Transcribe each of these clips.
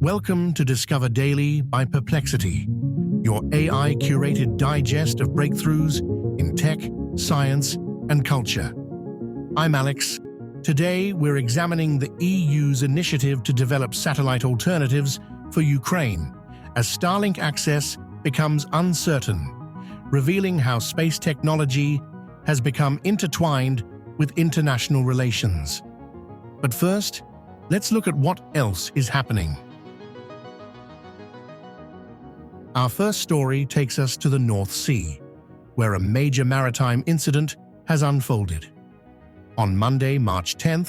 Welcome to Discover Daily by Perplexity, your AI-curated digest of breakthroughs in tech, science, and culture. I'm Alex. Today, we're examining the EU's initiative to develop satellite alternatives for Ukraine as Starlink access becomes uncertain, revealing how space technology has become intertwined with international relations. But first, let's look at what else is happening. Our first story takes us to the North Sea, where a major maritime incident has unfolded. On Monday, March 10,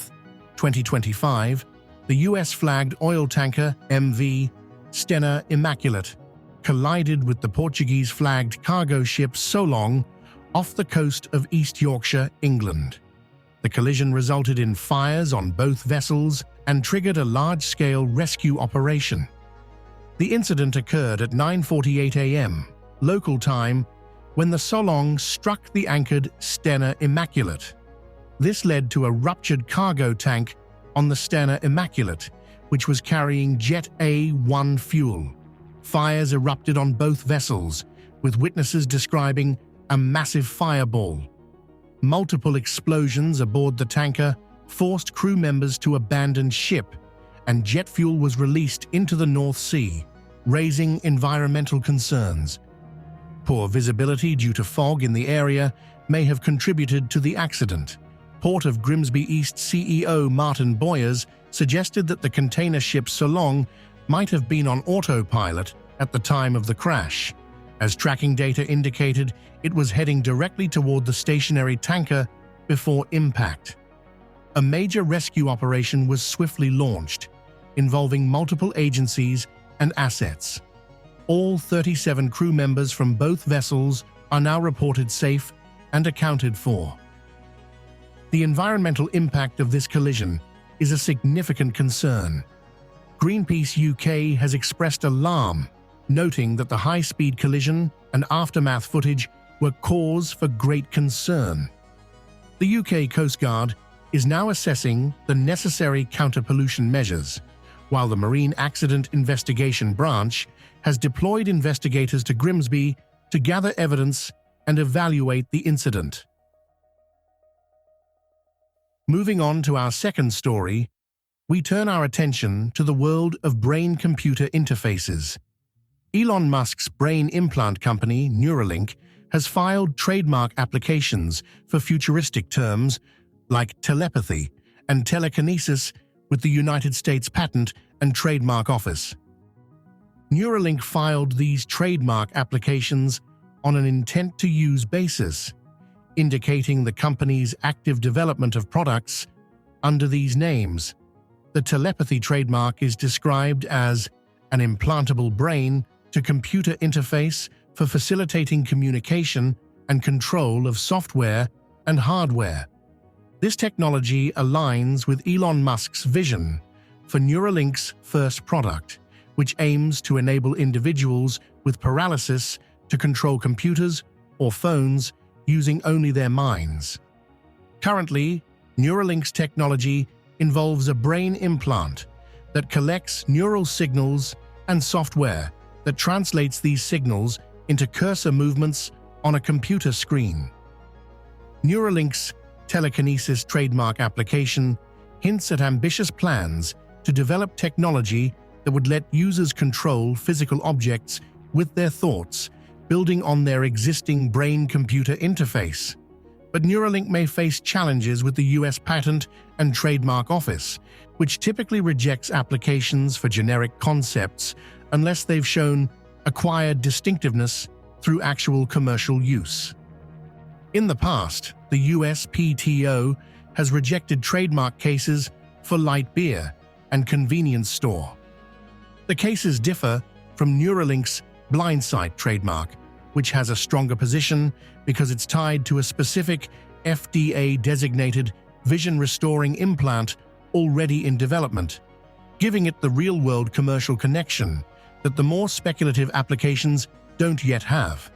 2025, the US-flagged oil tanker MV Stena Immaculate collided with the Portuguese-flagged cargo ship Solong off the coast of East Yorkshire, England. The collision resulted in fires on both vessels and triggered a large-scale rescue operation. The incident occurred at 9:48 a.m. local time when the Solong struck the anchored Stena Immaculate. This led to a ruptured cargo tank on the Stena Immaculate, which was carrying Jet A1 fuel. Fires erupted on both vessels, with witnesses describing a massive fireball. Multiple explosions aboard the tanker forced crew members to abandon ship, and jet fuel was released into the North Sea, raising environmental concerns. Poor visibility due to fog in the area may have contributed to the accident. Port of Grimsby East CEO Martin Boyers suggested that the container ship Solong might have been on autopilot at the time of the crash, as tracking data indicated it was heading directly toward the stationary tanker before impact. A major rescue operation was swiftly launched, involving multiple agencies and assets. All 37 crew members from both vessels are now reported safe and accounted for. The environmental impact of this collision is a significant concern. Greenpeace UK has expressed alarm, noting that the high-speed collision and aftermath footage were cause for great concern. The UK Coast Guard is now assessing the necessary counter-pollution measures, while the Marine Accident Investigation Branch has deployed investigators to Grimsby to gather evidence and evaluate the incident. Moving on to our second story, we turn our attention to the world of brain-computer interfaces. Elon Musk's brain implant company, Neuralink, has filed trademark applications for futuristic terms like telepathy and telekinesis with the United States Patent and Trademark Office. Neuralink filed these trademark applications on an intent-to-use basis, indicating the company's active development of products under these names. The telepathy trademark is described as an implantable brain-to-computer interface for facilitating communication and control of software and hardware. This technology aligns with Elon Musk's vision for Neuralink's first product, which aims to enable individuals with paralysis to control computers or phones using only their minds. Currently, Neuralink's technology involves a brain implant that collects neural signals and software that translates these signals into cursor movements on a computer screen. Neuralink's telekinesis trademark application hints at ambitious plans to develop technology that would let users control physical objects with their thoughts, building on their existing brain-computer interface. But Neuralink may face challenges with the US Patent and Trademark Office, which typically rejects applications for generic concepts unless they've shown acquired distinctiveness through actual commercial use. In the past, the USPTO has rejected trademark cases for light beer and convenience store. The cases differ from Neuralink's blindsight trademark, which has a stronger position because it's tied to a specific FDA-designated vision-restoring implant already in development, giving it the real-world commercial connection that the more speculative applications don't yet have.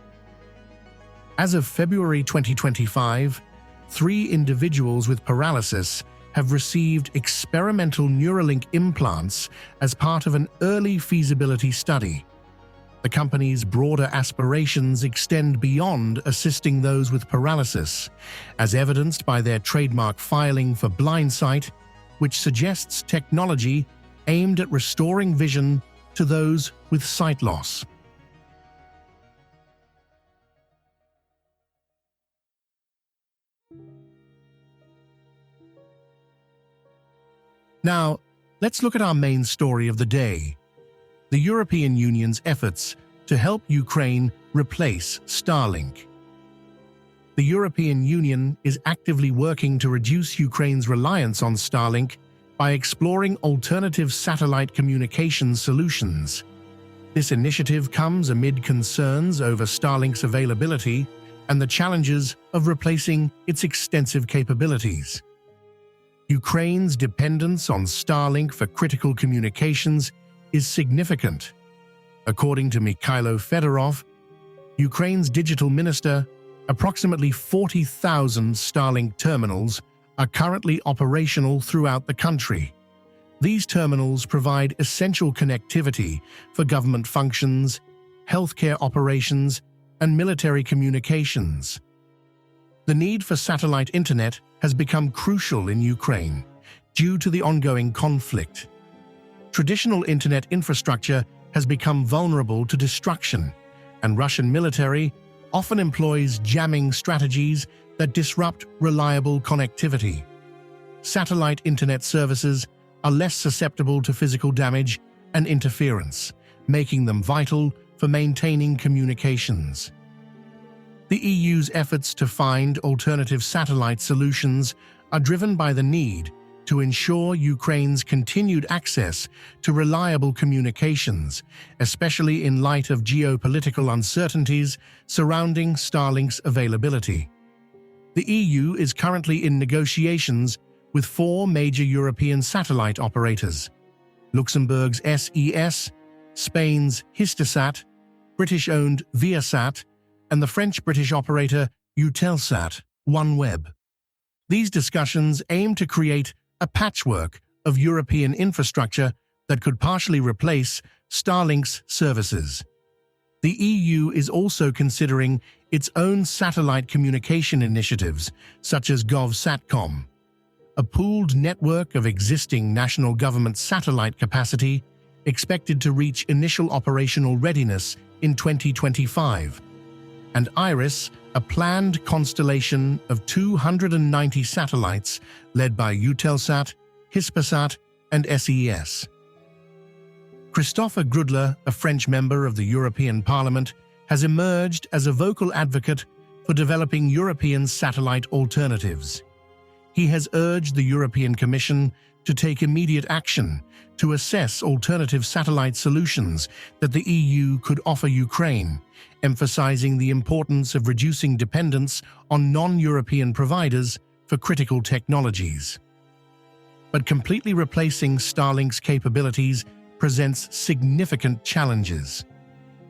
As of February 2025, 3 individuals with paralysis have received experimental Neuralink implants as part of an early feasibility study. The company's broader aspirations extend beyond assisting those with paralysis, as evidenced by their trademark filing for blind sight, which suggests technology aimed at restoring vision to those with sight loss. Now, let's look at our main story of the day: the European Union's efforts to help Ukraine replace Starlink. The European Union is actively working to reduce Ukraine's reliance on Starlink by exploring alternative satellite communications solutions. This initiative comes amid concerns over Starlink's availability and the challenges of replacing its extensive capabilities. Ukraine's dependence on Starlink for critical communications is significant. According to Mikhailo Fedorov, Ukraine's digital minister, approximately 40,000 Starlink terminals are currently operational throughout the country. These terminals provide essential connectivity for government functions, healthcare operations, and military communications. The need for satellite internet has become crucial in Ukraine due to the ongoing conflict. Traditional internet infrastructure has become vulnerable to destruction, and Russian military often employs jamming strategies that disrupt reliable connectivity. Satellite internet services are less susceptible to physical damage and interference, making them vital for maintaining communications. The EU's efforts to find alternative satellite solutions are driven by the need to ensure Ukraine's continued access to reliable communications, especially in light of geopolitical uncertainties surrounding Starlink's availability. The EU is currently in negotiations with 4 major European satellite operators: Luxembourg's SES, Spain's Hisdesat, British-owned Viasat, and the French-British operator Eutelsat OneWeb. These discussions aim to create a patchwork of European infrastructure that could partially replace Starlink's services. The EU is also considering its own satellite communication initiatives, such as GovSatcom, a pooled network of existing national government satellite capacity expected to reach initial operational readiness in 2025, and IRIS, a planned constellation of 290 satellites led by Eutelsat, Hisdesat, and SES. Christopher Grudler, a French member of the European Parliament, has emerged as a vocal advocate for developing European satellite alternatives. He has urged the European Commission to take immediate action to assess alternative satellite solutions that the EU could offer Ukraine, emphasizing the importance of reducing dependence on non-European providers for critical technologies. But completely replacing Starlink's capabilities presents significant challenges.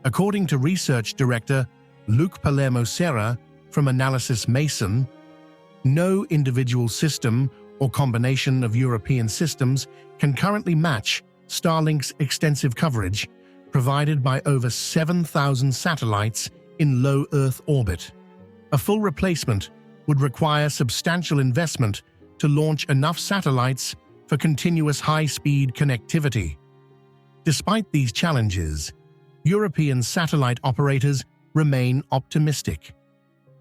According to research director Luc Palermo Serra from Analysis Mason, no individual system or combination of European systems can currently match Starlink's extensive coverage, provided by over 7,000 satellites in low Earth orbit. A full replacement would require substantial investment to launch enough satellites for continuous high-speed connectivity. Despite these challenges, European satellite operators remain optimistic.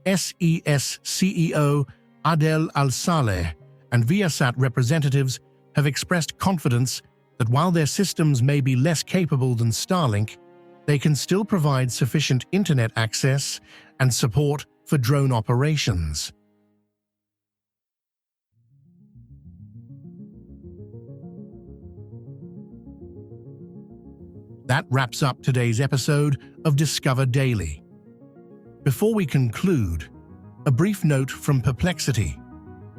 SES CEO Adel Al-Saleh and Viasat representatives have expressed confidence that while their systems may be less capable than Starlink, they can still provide sufficient internet access and support for drone operations. That wraps up today's episode of Discover Daily. Before we conclude, a brief note from Perplexity.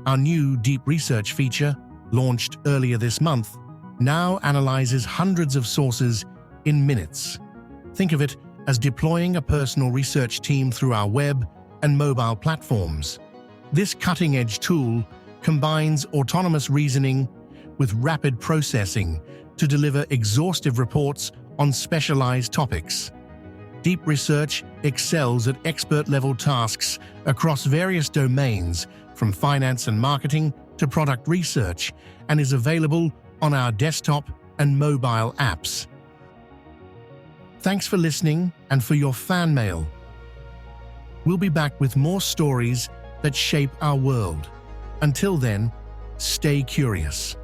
Our new deep research feature, launched earlier this month, now analyzes hundreds of sources in minutes. Think of it as deploying a personal research team through our web and mobile platforms. This cutting-edge tool combines autonomous reasoning with rapid processing to deliver exhaustive reports on specialized topics. Deep Research excels at expert-level tasks across various domains, from finance and marketing to product research, and is available on our desktop and mobile apps. Thanks for listening and for your fan mail. We'll be back with more stories that shape our world. Until then, stay curious.